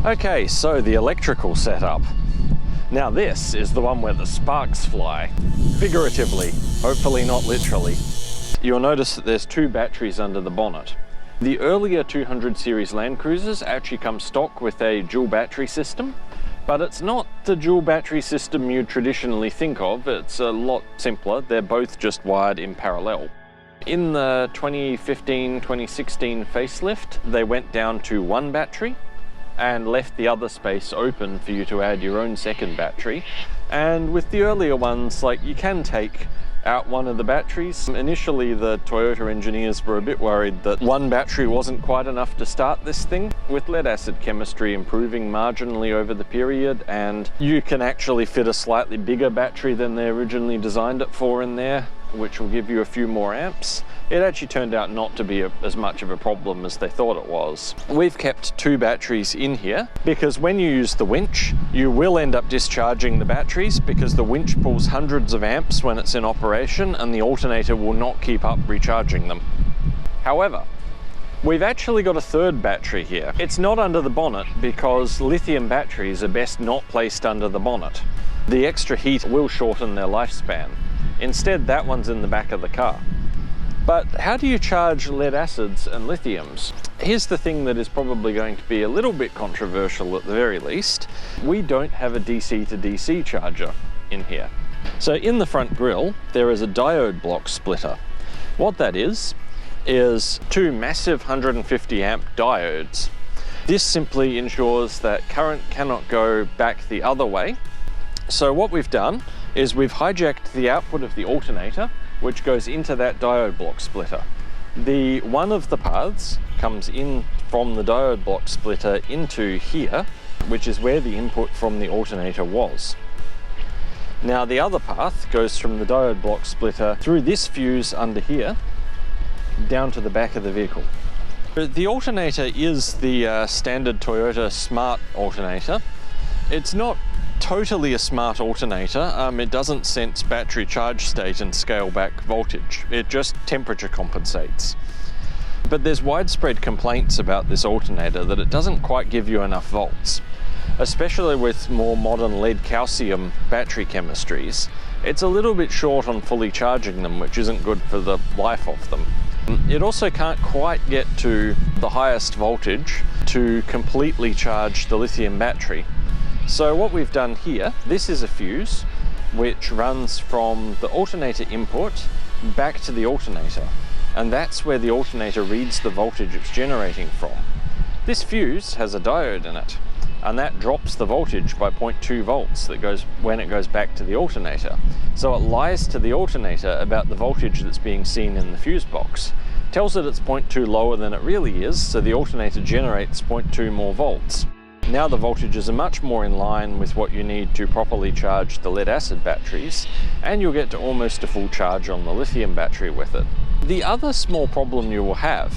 Okay, so the electrical setup. Now this is the one where the sparks fly, figuratively, hopefully not literally. You'll notice that there's two batteries under the bonnet. The earlier 200 series Land Cruisers actually come stock with a dual battery system, but it's not the dual battery system you traditionally think of. It's a lot simpler. They're both just wired in parallel. In the 2015-2016 facelift, they went down to one battery and left the other space open for you to add your own second battery. And with the earlier ones, like, you can take out one of the batteries. Initially, the Toyota engineers were a bit worried that one battery wasn't quite enough to start this thing. With lead acid chemistry improving marginally over the period, and you can actually fit a slightly bigger battery than they originally designed it for in there, which will give you a few more amps. It actually turned out not to be as much of a problem as they thought it was. We've kept two batteries in here because when you use the winch, you will end up discharging the batteries because the winch pulls hundreds of amps when it's in operation and the alternator will not keep up recharging them. However, we've actually got a third battery here. It's not under the bonnet because lithium batteries are best not placed under the bonnet. The extra heat will shorten their lifespan. Instead, that one's in the back of the car. But how do you charge lead acids and lithiums? Here's the thing that is probably going to be a little bit controversial at the very least. We don't have a DC to DC charger in here. So in the front grille, there is a diode block splitter. What that is two massive 150 amp diodes. This simply ensures that current cannot go back the other way. So what we've done is we've hijacked the output of the alternator, which goes into that diode block splitter. One of the paths comes in from the diode block splitter into here, which is where the input from the alternator was. Now the other path goes from the diode block splitter through this fuse under here, down to the back of the vehicle. The alternator is the standard Toyota smart alternator. It's not totally a smart alternator. It doesn't sense battery charge state and scale back voltage. It just temperature compensates. But there's widespread complaints about this alternator that it doesn't quite give you enough volts. Especially with more modern lead calcium battery chemistries, it's a little bit short on fully charging them, which isn't good for the life of them. It also can't quite get to the highest voltage to completely charge the lithium battery. So what we've done here, this is a fuse which runs from the alternator input back to the alternator, and that's where the alternator reads the voltage it's generating from. This fuse has a diode in it, and that drops the voltage by 0.2 volts that goes when it goes back to the alternator. So it lies to the alternator about the voltage that's being seen in the fuse box. Tells it it's 0.2 lower than it really is, so the alternator generates 0.2 more volts. Now the voltages are much more in line with what you need to properly charge the lead acid batteries, and you'll get to almost a full charge on the lithium battery with it. The other small problem you will have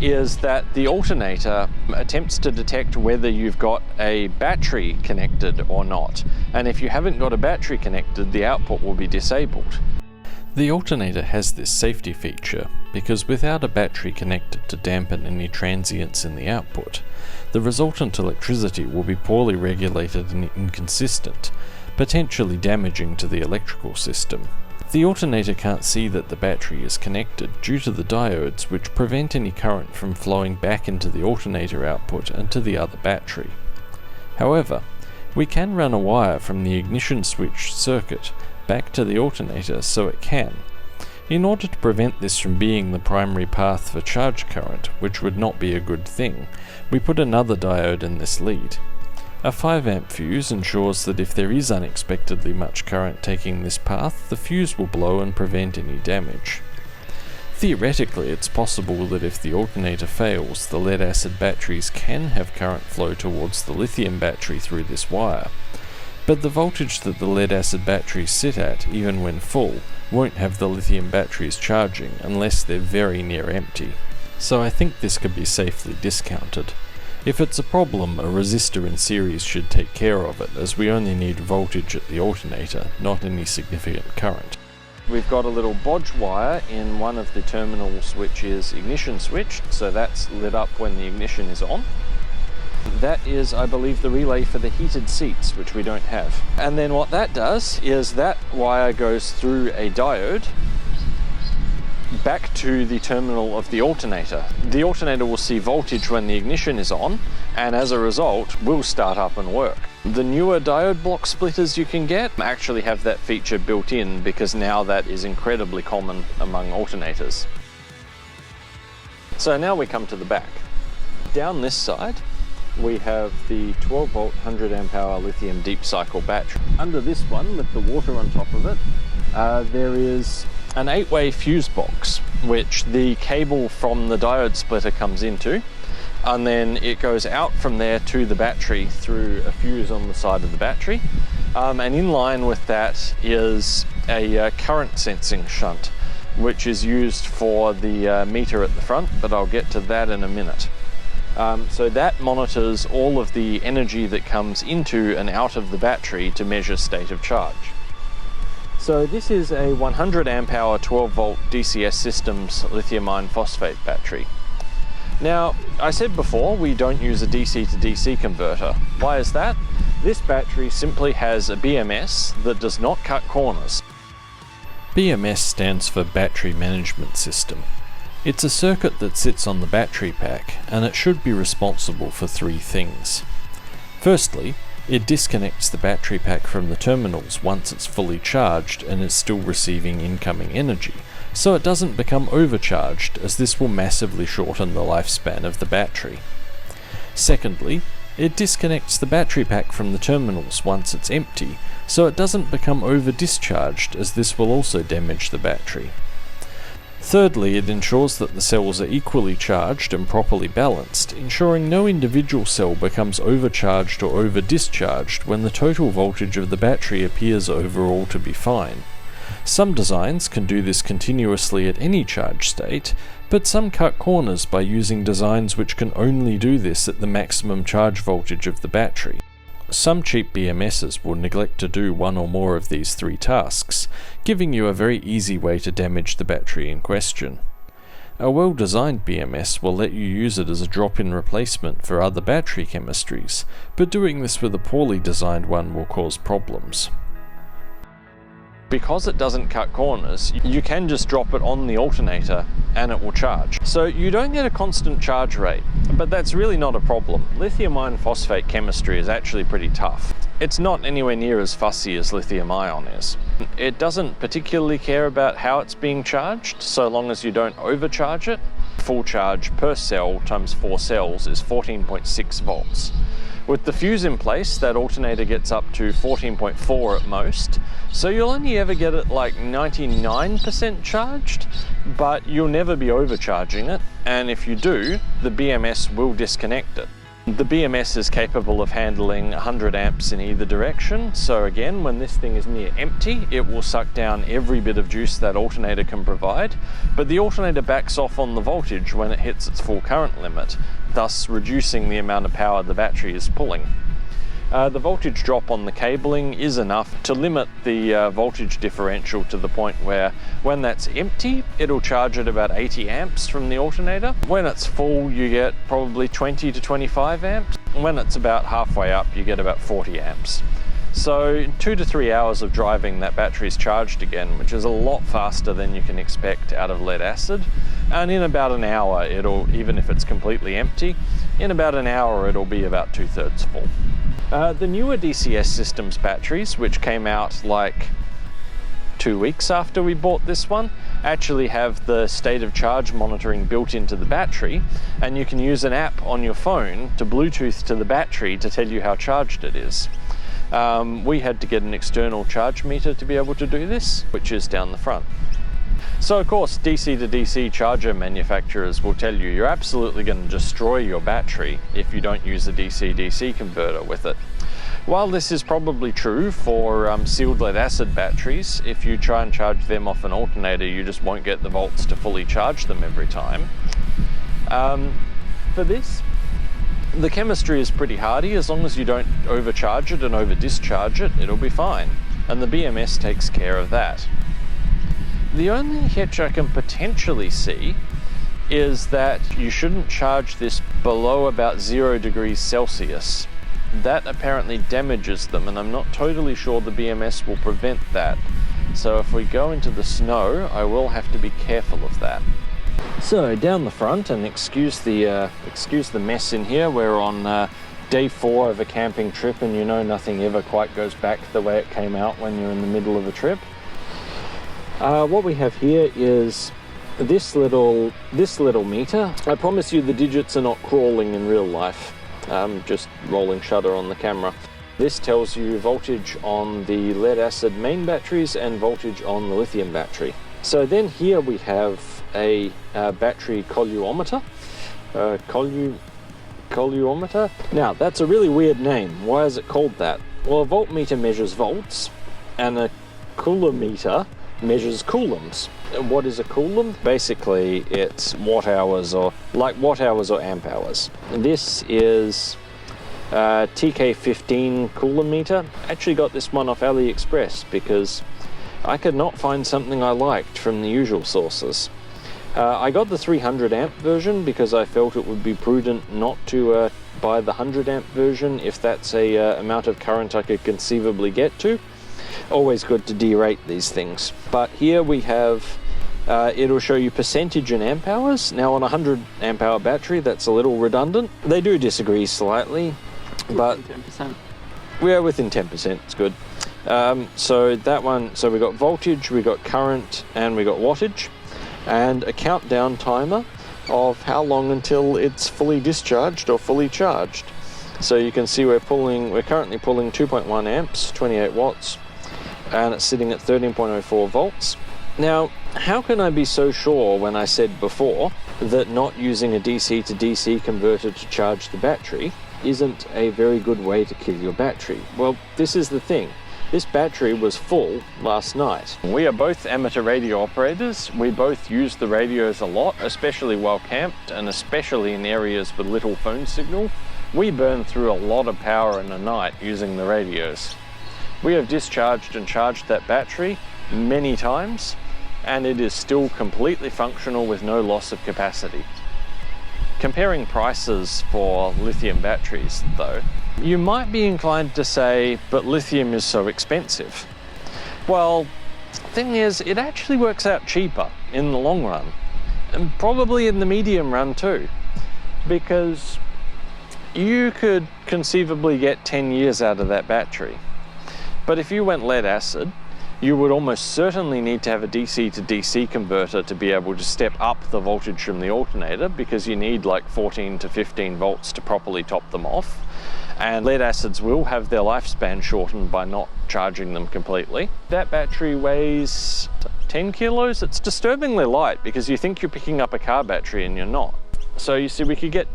is that the alternator attempts to detect whether you've got a battery connected or not, and if you haven't got a battery connected, the output will be disabled. The alternator has this safety feature because without a battery connected to dampen any transients in the output, the resultant electricity will be poorly regulated and inconsistent, potentially damaging to the electrical system. The alternator can't see that the battery is connected due to the diodes which prevent any current from flowing back into the alternator output and to the other battery. However, we can run a wire from the ignition switch circuit back to the alternator so it can. In order to prevent this from being the primary path for charge current, which would not be a good thing, we put another diode in this lead. A 5 amp fuse ensures that if there is unexpectedly much current taking this path, the fuse will blow and prevent any damage. Theoretically, it's possible that if the alternator fails, the lead acid batteries can have current flow towards the lithium battery through this wire. But the voltage that the lead acid batteries sit at, even when full, won't have the lithium batteries charging unless they're very near empty. So I think this could be safely discounted. If it's a problem, a resistor in series should take care of it, as we only need voltage at the alternator, not any significant current. We've got a little bodge wire in one of the terminals which is ignition switched, so that's lit up when the ignition is on. That is, I believe, the relay for the heated seats, which we don't have. And then what that does is that wire goes through a diode back to the terminal of the alternator. The alternator will see voltage when the ignition is on, and as a result will start up and work. The newer diode block splitters you can get actually have that feature built in, because now that is incredibly common among alternators. So now we come to the back. Down this side we have the 12 volt 100 amp hour lithium deep cycle battery. Under this one, with the water on top of it, there is an 8-way fuse box, which the cable from the diode splitter comes into, and then it goes out from there to the battery through a fuse on the side of the battery. And in line with that is a current sensing shunt, which is used for the meter at the front, but I'll get to that in a minute. So that monitors all of the energy that comes into and out of the battery to measure state of charge. So this is a 100 amp hour 12 volt DCS Systems lithium iron phosphate battery. Now, I said before we don't use a DC to DC converter. Why is that? This battery simply has a BMS that does not cut corners. BMS stands for Battery Management System. It's a circuit that sits on the battery pack, and it should be responsible for three things. Firstly, it disconnects the battery pack from the terminals once it's fully charged and is still receiving incoming energy, so it doesn't become overcharged, as this will massively shorten the lifespan of the battery. Secondly, it disconnects the battery pack from the terminals once it's empty, so it doesn't become over-discharged, as this will also damage the battery. Thirdly, it ensures that the cells are equally charged and properly balanced, ensuring no individual cell becomes overcharged or over-discharged when the total voltage of the battery appears overall to be fine. Some designs can do this continuously at any charge state, but some cut corners by using designs which can only do this at the maximum charge voltage of the battery. Some cheap BMSs will neglect to do one or more of these three tasks, giving you a very easy way to damage the battery in question. A well-designed BMS will let you use it as a drop-in replacement for other battery chemistries, but doing this with a poorly designed one will cause problems. Because it doesn't cut corners, you can just drop it on the alternator and it will charge. So you don't get a constant charge rate, but that's really not a problem. Lithium iron phosphate chemistry is actually pretty tough. It's not anywhere near as fussy as lithium ion is. It doesn't particularly care about how it's being charged, so long as you don't overcharge it. Full charge per cell times 4 cells is 14.6 volts. With the fuse in place, that alternator gets up to 14.4 at most, so you'll only ever get it like 99% charged, but you'll never be overcharging it, and if you do, the BMS will disconnect it. The BMS is capable of handling 100 amps in either direction, so again, when this thing is near empty, it will suck down every bit of juice that alternator can provide, but the alternator backs off on the voltage when it hits its full current limit, thus reducing the amount of power the battery is pulling. The voltage drop on the cabling is enough to limit the voltage differential to the point where when that's empty, it'll charge at about 80 amps from the alternator. When it's full, you get probably 20 to 25 amps. When it's about halfway up, you get about 40 amps. So in 2 to 3 hours of driving, that battery's charged again, which is a lot faster than you can expect out of lead acid. And in about an hour, even if it's completely empty, in about an hour it'll be about 2/3 full. The newer DCS Systems batteries, which came out like 2 weeks after we bought this one, actually have the state of charge monitoring built into the battery, and you can use an app on your phone to Bluetooth to the battery to tell you how charged it is. We had to get an external charge meter to be able to do this, which is down the front. So of course, DC to DC charger manufacturers will tell you you're absolutely going to destroy your battery if you don't use a DC-DC converter with it. While this is probably true for sealed lead acid batteries, if you try and charge them off an alternator, you just won't get the volts to fully charge them every time. For this, the chemistry is pretty hardy. As long as you don't overcharge it and over-discharge it, it'll be fine. And the BMS takes care of that. The only hitch I can potentially see is that you shouldn't charge this below about 0 degrees Celsius. That apparently damages them, and I'm not totally sure the BMS will prevent that. So if we go into the snow, I will have to be careful of that. So down the front, and excuse the mess in here, we're on day 4 of a camping trip, and you know nothing ever quite goes back the way it came out when you're in the middle of a trip. What we have here is this little meter. I promise you the digits are not crawling in real life. Just rolling shutter on the camera. This tells you voltage on the lead acid main batteries and voltage on the lithium battery. So then here we have a battery colluometer. Colluometer. Now that's a really weird name. Why is it called that? Well, a voltmeter measures volts and a coulometer measures coulombs. What is a coulomb? Basically it's watt hours, or amp hours. This is TK15 coulometer. Actually got this one off AliExpress because I could not find something I liked from the usual sources. I got the 300 amp version because I felt it would be prudent not to buy the 100 amp version if that's a amount of current I could conceivably get to. Always good to derate these things. But here we have, it'll show you percentage in amp hours. Now on a 100 amp hour battery, that's a little redundant. They do disagree slightly, but 10%. We are within 10%, it's good. So that one, so we got voltage, we got current, and we got wattage, and a countdown timer of how long until it's fully discharged or fully charged. So you can see we're currently pulling 2.1 amps, 28 watts, and it's sitting at 13.04 volts. Now, how can I be so sure when I said before that not using a DC to DC converter to charge the battery isn't a very good way to kill your battery? Well, this is the thing. This battery was full last night. We are both amateur radio operators. We both use the radios a lot, especially while camped and especially in areas with little phone signal. We burn through a lot of power in a night using the radios. We have discharged and charged that battery many times, and it is still completely functional with no loss of capacity. Comparing prices for lithium batteries though, you might be inclined to say, but lithium is so expensive. Well, the thing is, it actually works out cheaper in the long run, and probably in the medium run too, because you could conceivably get 10 years out of that battery. But if you went lead acid, you would almost certainly need to have a DC to DC converter to be able to step up the voltage from the alternator, because you need like 14 to 15 volts to properly top them off. And lead acids will have their lifespan shortened by not charging them completely. That battery weighs 10 kilos. It's disturbingly light because you think you're picking up a car battery and you're not. So you see, we could get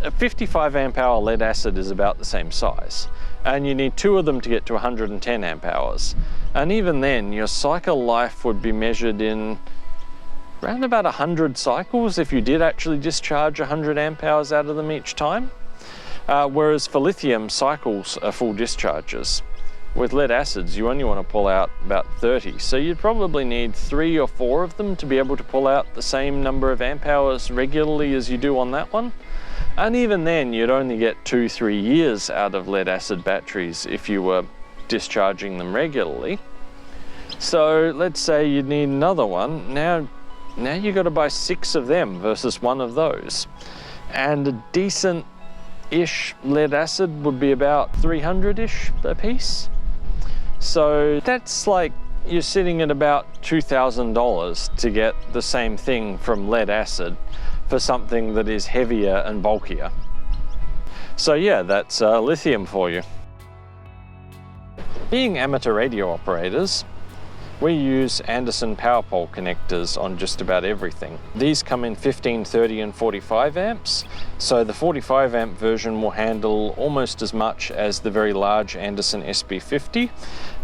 a 55 amp hour lead acid is about the same size, and you need 2 of them to get to 110 amp hours. And even then, your cycle life would be measured in around about 100 cycles if you did actually discharge 100 amp hours out of them each time. Whereas for lithium, cycles are full discharges. With lead acids, you only want to pull out about 30. So you'd probably need 3 or 4 of them to be able to pull out the same number of amp hours regularly as you do on that one. And even then, you'd only get 2-3 years out of lead acid batteries if you were discharging them regularly. So let's say you'd need another one. Now you've got to buy 6 of them versus 1 of those. And a decent-ish lead acid would be about 300-ish a piece. So that's like you're sitting at about $2,000 to get the same thing from lead acid for something that is heavier and bulkier. So yeah, that's lithium for you. Being amateur radio operators, we use Anderson Powerpole connectors on just about everything. These come in 15, 30 and 45 amps. So the 45 amp version will handle almost as much as the very large Anderson SB50.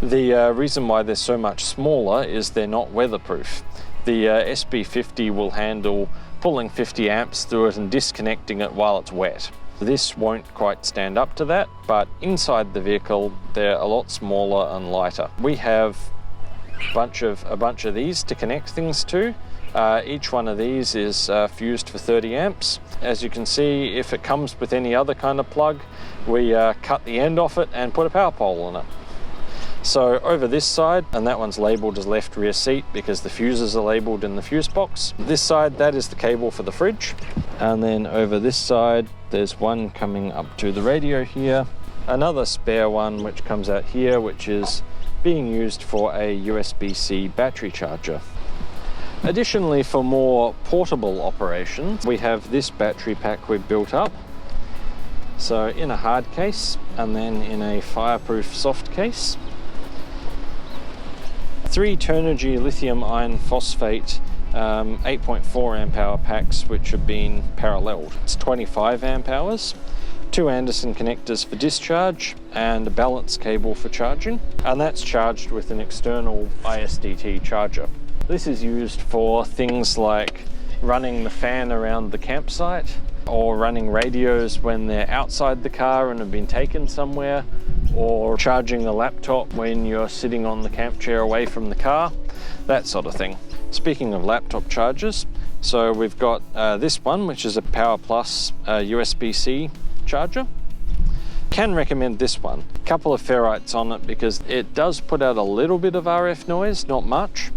The reason why they're so much smaller is they're not weatherproof. The SB50 will handle pulling 50 amps through it and disconnecting it while it's wet. This won't quite stand up to that, but inside the vehicle they're a lot smaller and lighter. We have a bunch of these to connect things to, Each one of these is fused for 30 amps. As you can see, if it comes with any other kind of plug, we cut the end off it and put a power pole on it. So over this side, and that one's labeled as left rear seat because the fuses are labeled in the fuse box. This side, that is the cable for the fridge. And then over this side, there's one coming up to the radio here. Another spare one which comes out here, which is being used for a USB-C battery charger. Additionally, for more portable operations, we have this battery pack we've built up. So in a hard case, and then in a fireproof soft case. 3 Turnigy lithium iron phosphate 8.4 amp hour packs which have been paralleled. It's 25 amp hours, 2 Anderson connectors for discharge and a balance cable for charging, and that's charged with an external ISDT charger. This is used for things like running the fan around the campsite or running radios when they're outside the car and have been taken somewhere, or charging the laptop when you're sitting on the camp chair away from the car, that sort of thing. Speaking of laptop chargers, so we've got this one, which is a Power Plus USB-C charger. Can recommend this one. A couple of ferrites on it because it does put out a little bit of RF noise, not much,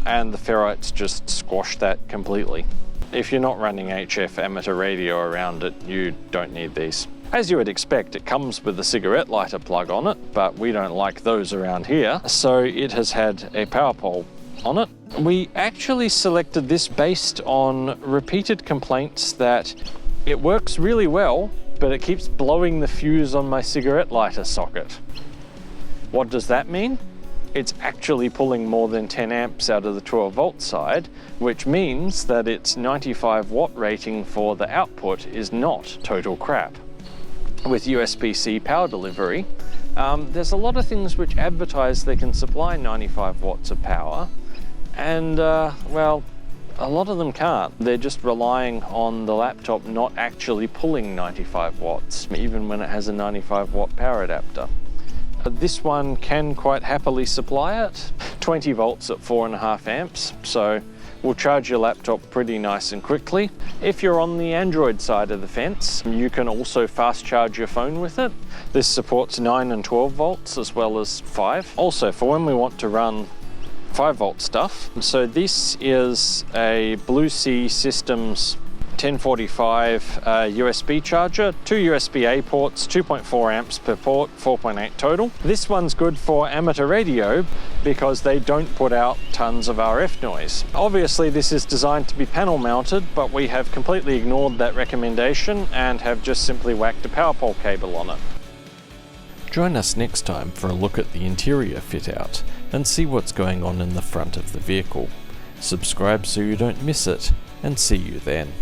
and the ferrites just squash that completely. If you're not running HF amateur radio around it, you don't need these. As you would expect, it comes with a cigarette lighter plug on it, but we don't like those around here, so it has had a power pole on it. We actually selected this based on repeated complaints that it works really well, but it keeps blowing the fuse on my cigarette lighter socket. What does that mean? It's actually pulling more than 10 amps out of the 12 volt side, which means that its 95 watt rating for the output is not total crap. With USB-C power delivery, there's a lot of things which advertise they can supply 95 watts of power, and well, a lot of them can't. They're just relying on the laptop not actually pulling 95 watts, even when it has a 95 watt power adapter. This one can quite happily supply it. 20 volts at 4.5 amps, so will charge your laptop pretty nice and quickly. If you're on the Android side of the fence, you can also fast charge your phone with it. This supports 9 and 12 volts as well as 5. Also, for when we want to run 5 volt stuff. So this is a Blue Sea Systems 1045 USB charger, 2 USB-A ports, 2.4 amps per port, 4.8 total. This one's good for amateur radio because they don't put out tons of RF noise. Obviously this is designed to be panel mounted, but we have completely ignored that recommendation and have just simply whacked a power pole cable on it. Join us next time for a look at the interior fit out and see what's going on in the front of the vehicle. Subscribe so you don't miss it, and see you then.